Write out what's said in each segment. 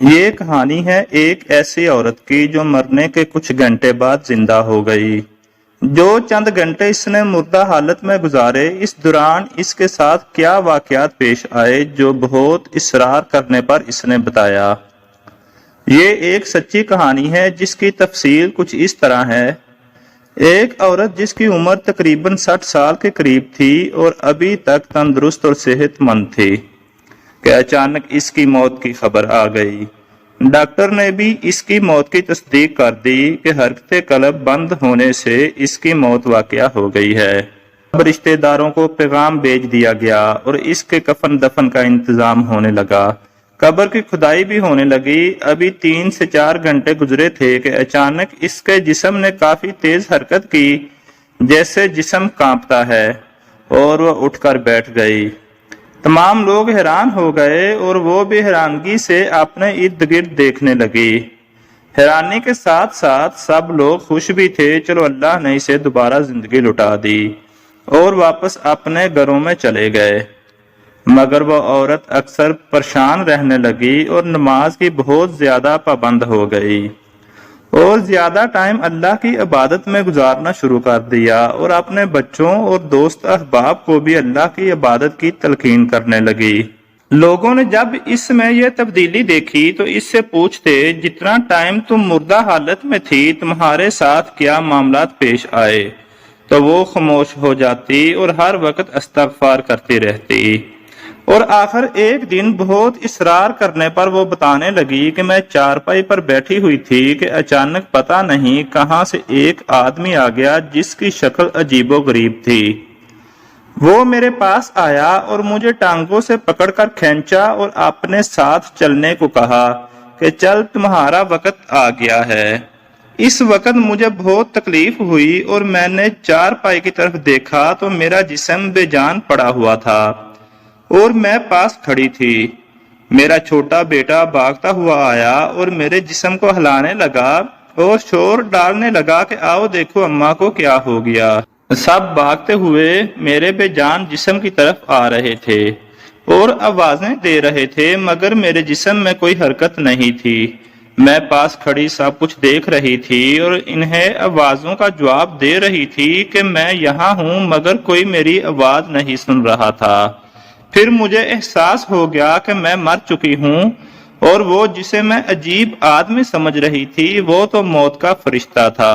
یہ کہانی ہے ایک ایسی عورت کی جو مرنے کے کچھ گھنٹے بعد زندہ ہو گئی۔ جو چند گھنٹے اس نے مردہ حالت میں گزارے، اس دوران اس کے ساتھ کیا واقعات پیش آئے جو بہت اصرار کرنے پر اس نے بتایا۔ یہ ایک سچی کہانی ہے جس کی تفصیل کچھ اس طرح ہے۔ ایک عورت جس کی عمر تقریباً 60 سال کے قریب تھی اور ابھی تک تندرست اور صحت مند تھی کہ اچانک اس کی موت کی خبر آ گئی۔ ڈاکٹر نے بھی اس کی موت کی تصدیق کر دی کہ حرکت قلب بند ہونے سے اس کی موت واقع ہو گئی ہے۔ اب رشتہ داروں کو پیغام بھیج دیا گیا اور اس کے کفن دفن کا انتظام ہونے لگا۔ قبر کی کھدائی بھی ہونے لگی۔ ابھی 3 سے 4 گھنٹے گزرے تھے کہ اچانک اس کے جسم نے کافی تیز حرکت کی، جیسے جسم کانپتا ہے، اور وہ اٹھ کر بیٹھ گئی۔ تمام لوگ حیران ہو گئے اور وہ بھی حیرانگی سے اپنے ارد گرد دیکھنے لگی۔ حیرانی کے ساتھ ساتھ سب لوگ خوش بھی تھے، چلو اللہ نے اسے دوبارہ زندگی لوٹا دی، اور واپس اپنے گھروں میں چلے گئے۔ مگر وہ عورت اکثر پریشان رہنے لگی اور نماز کی بہت زیادہ پابند ہو گئی، اور زیادہ ٹائم اللہ کی عبادت میں گزارنا شروع کر دیا، اور اپنے بچوں اور دوست احباب کو بھی اللہ کی عبادت کی تلقین کرنے لگی۔ لوگوں نے جب اس میں یہ تبدیلی دیکھی تو اس سے پوچھتے، جتنا ٹائم تم مردہ حالت میں تھی تمہارے ساتھ کیا معاملات پیش آئے؟ تو وہ خاموش ہو جاتی اور ہر وقت استغفار کرتی رہتی، اور آخر ایک دن بہت اصرار کرنے پر وہ بتانے لگی کہ میں چارپائی پر بیٹھی ہوئی تھی کہ اچانک پتہ نہیں کہاں سے ایک آدمی آ گیا جس کی شکل عجیب و غریب تھی۔ وہ میرے پاس آیا اور مجھے ٹانگوں سے پکڑ کر کھینچا اور اپنے ساتھ چلنے کو کہا کہ چل تمہارا وقت آ گیا ہے۔ اس وقت مجھے بہت تکلیف ہوئی اور میں نے چارپائی کی طرف دیکھا تو میرا جسم بے جان پڑا ہوا تھا اور میں پاس کھڑی تھی۔ میرا چھوٹا بیٹا بھاگتا ہوا آیا اور میرے جسم کو ہلانے لگا اور شور ڈالنے لگا کہ آؤ دیکھو اماں کو کیا ہو گیا۔ سب بھاگتے ہوئے میرے بے جان جسم کی طرف آ رہے تھے اور آوازیں دے رہے تھے، مگر میرے جسم میں کوئی حرکت نہیں تھی۔ میں پاس کھڑی سب کچھ دیکھ رہی تھی اور انہیں آوازوں کا جواب دے رہی تھی کہ میں یہاں ہوں، مگر کوئی میری آواز نہیں سن رہا تھا۔ پھر مجھے احساس ہو گیا کہ میں مر چکی ہوں، اور وہ جسے میں عجیب آدمی سمجھ رہی تھی وہ تو موت کا فرشتہ تھا۔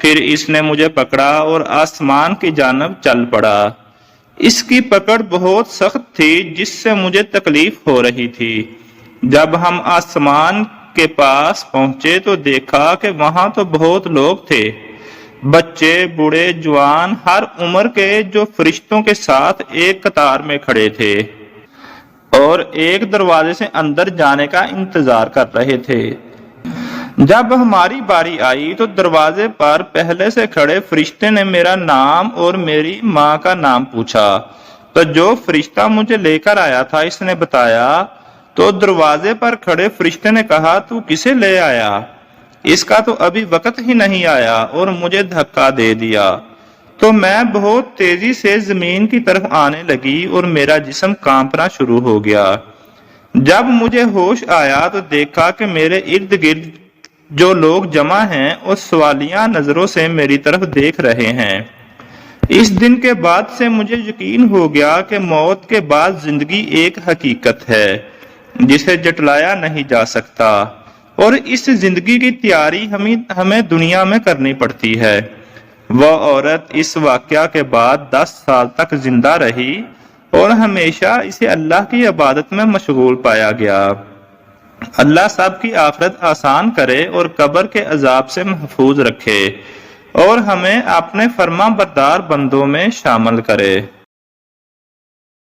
پھر اس نے مجھے پکڑا اور آسمان کی جانب چل پڑا۔ اس کی پکڑ بہت سخت تھی جس سے مجھے تکلیف ہو رہی تھی۔ جب ہم آسمان کے پاس پہنچے تو دیکھا کہ وہاں تو بہت لوگ تھے، بچے، بوڑھے، جوان، ہر عمر کے، جو فرشتوں کے ساتھ ایک قطار میں کھڑے تھے اور ایک دروازے سے اندر جانے کا انتظار کر رہے تھے۔ جب ہماری باری آئی تو دروازے پر پہلے سے کھڑے فرشتے نے میرا نام اور میری ماں کا نام پوچھا، تو جو فرشتہ مجھے لے کر آیا تھا اس نے بتایا، تو دروازے پر کھڑے فرشتے نے کہا تو کسے لے آیا؟ اس کا تو ابھی وقت ہی نہیں آیا، اور مجھے دھکا دے دیا۔ تو میں بہت تیزی سے زمین کی طرف آنے لگی اور میرا جسم کانپنا شروع ہو گیا۔ جب مجھے ہوش آیا تو دیکھا کہ میرے ارد گرد جو لوگ جمع ہیں اور سوالیہ نظروں سے میری طرف دیکھ رہے ہیں۔ اس دن کے بعد سے مجھے یقین ہو گیا کہ موت کے بعد زندگی ایک حقیقت ہے جسے جٹلایا نہیں جا سکتا، اور اس زندگی کی تیاری ہمیں دنیا میں کرنی پڑتی ہے۔ وہ عورت اس واقعہ کے بعد 10 سال تک زندہ رہی اور ہمیشہ اسے اللہ کی عبادت میں مشغول پایا گیا۔ اللہ سب کی آخرت آسان کرے اور قبر کے عذاب سے محفوظ رکھے، اور ہمیں اپنے فرما بردار بندوں میں شامل کرے۔